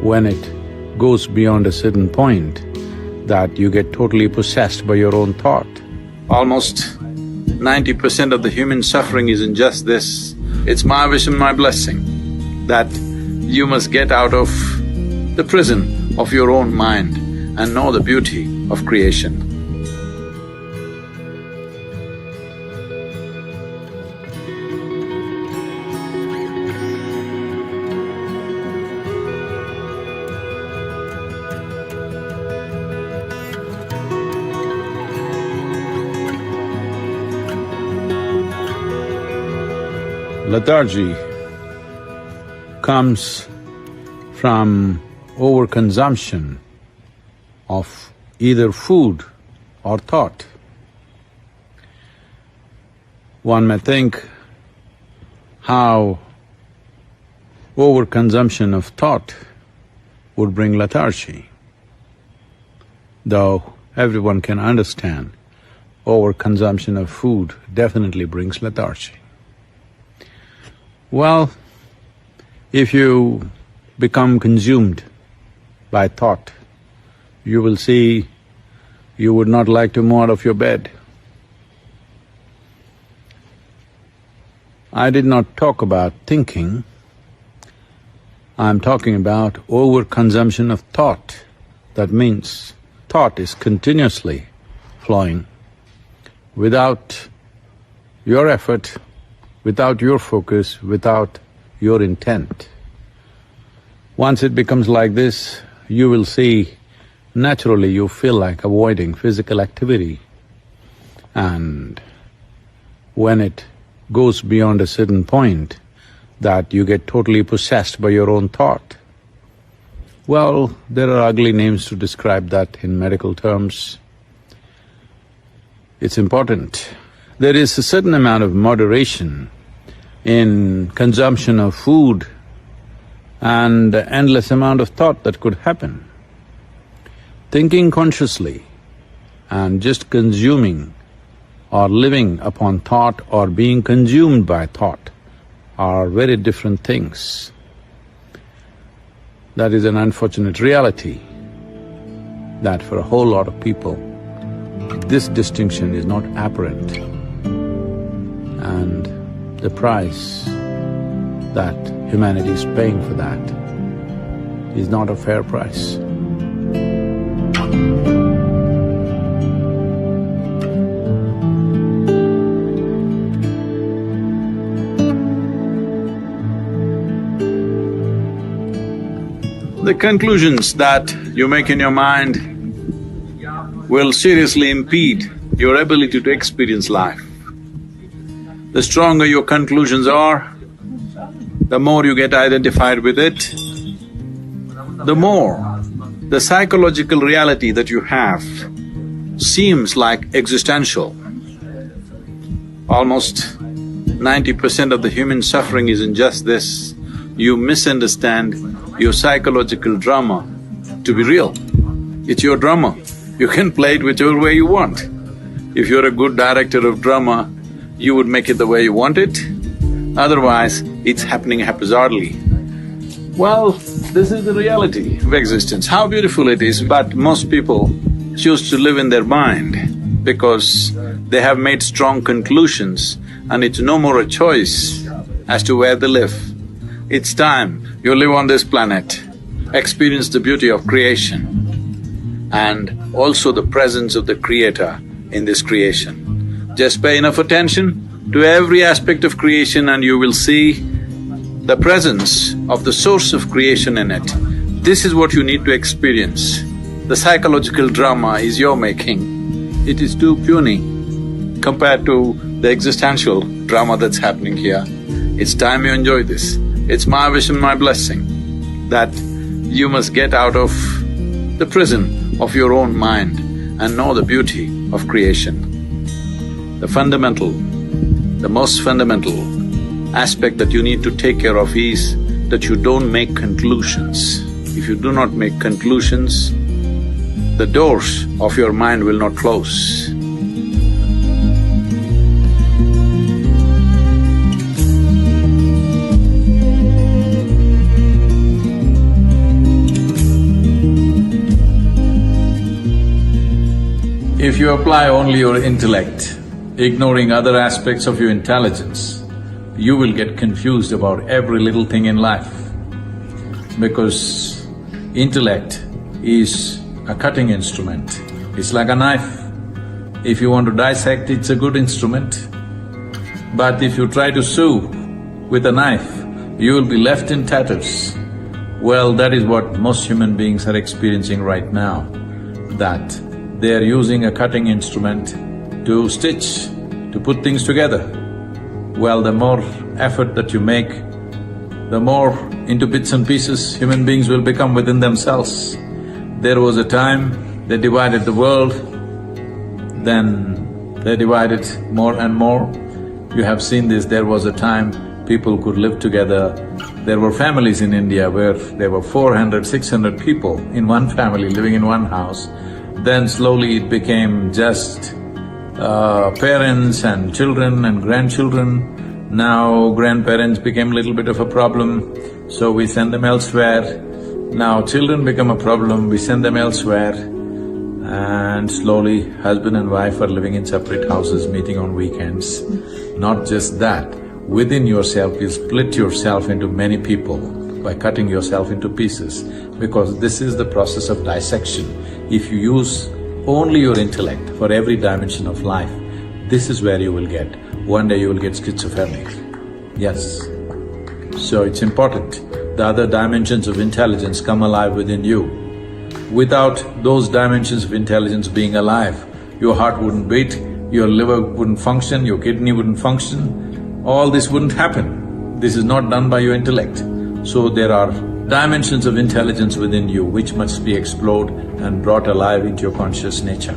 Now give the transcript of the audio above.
when it goes beyond a certain point that you get totally possessed by your own thought. Almost 90% of the human suffering is in just this. It's my wish and my blessing that you must get out of the prison of your own mind and know the beauty of creation. Lethargy comes from overconsumption of either food or thought. One may think how overconsumption of thought would bring lethargy, though everyone can understand overconsumption of food definitely brings lethargy. Well, if you become consumed by thought, you will see you would not like to move out of your bed. I did not talk about thinking, I'm talking about overconsumption of thought. That means thought is continuously flowing without your effort, without your focus, without your intent. Once it becomes like this, you will see naturally you feel like avoiding physical activity. And when it goes beyond a certain point that you get totally possessed by your own thought, well, there are ugly names to describe that in medical terms. It's important. There is a certain amount of moderation in consumption of food and endless amount of thought that could happen. Thinking consciously and just consuming or living upon thought or being consumed by thought are very different things. That is an unfortunate reality that for a whole lot of people, this distinction is not apparent. And the price that humanity is paying for that is not a fair price. The conclusions that you make in your mind will seriously impede your ability to experience life. The stronger your conclusions are, the more you get identified with it, the more the psychological reality that you have seems like existential. Almost 90% of the human suffering is in just this. You misunderstand your psychological drama to be real. It's your drama. You can play it whichever way you want. If you're a good director of drama, you would make it the way you want it, otherwise it's happening haphazardly. Well, this is the reality of existence. How beautiful it is, but most people choose to live in their mind because they have made strong conclusions and it's no more a choice as to where they live. It's time you live on this planet, experience the beauty of creation and also the presence of the Creator in this creation. Just pay enough attention to every aspect of creation and you will see the presence of the source of creation in it. This is what you need to experience. The psychological drama is your making. It is too puny compared to the existential drama that's happening here. It's time you enjoy this. It's my wish and my blessing that you must get out of the prison of your own mind and know the beauty of creation. The fundamental, the most fundamental aspect that you need to take care of is that you don't make conclusions. If you do not make conclusions, the doors of your mind will not close. If you apply only your intellect, ignoring other aspects of your intelligence, you will get confused about every little thing in life. Because intellect is a cutting instrument, it's like a knife. If you want to dissect, it's a good instrument. But if you try to sew with a knife, you will be left in tatters. Well, that is what most human beings are experiencing right now, that they are using a cutting instrument to stitch, to put things together. Well, the more effort that you make, the more into bits and pieces human beings will become within themselves. There was a time they divided the world, then they divided more and more. You have seen this, there was a time people could live together. There were families in India where there were 400, 600 people in one family living in one house. Then slowly it became just parents and children and grandchildren. Now grandparents became a little bit of a problem, so we send them elsewhere. Now children become a problem, we send them elsewhere. And slowly husband and wife are living in separate houses, meeting on weekends. Not just that, within yourself you split yourself into many people by cutting yourself into pieces, because this is the process of dissection. If you use only your intellect for every dimension of life, this is where you will get. One day you will get schizophrenic. Yes. So it's important the other dimensions of intelligence come alive within you. Without those dimensions of intelligence being alive, your heart wouldn't beat, your liver wouldn't function, your kidney wouldn't function, all this wouldn't happen. This is not done by your intellect. So there are dimensions of intelligence within you which must be explored and brought alive into your conscious nature.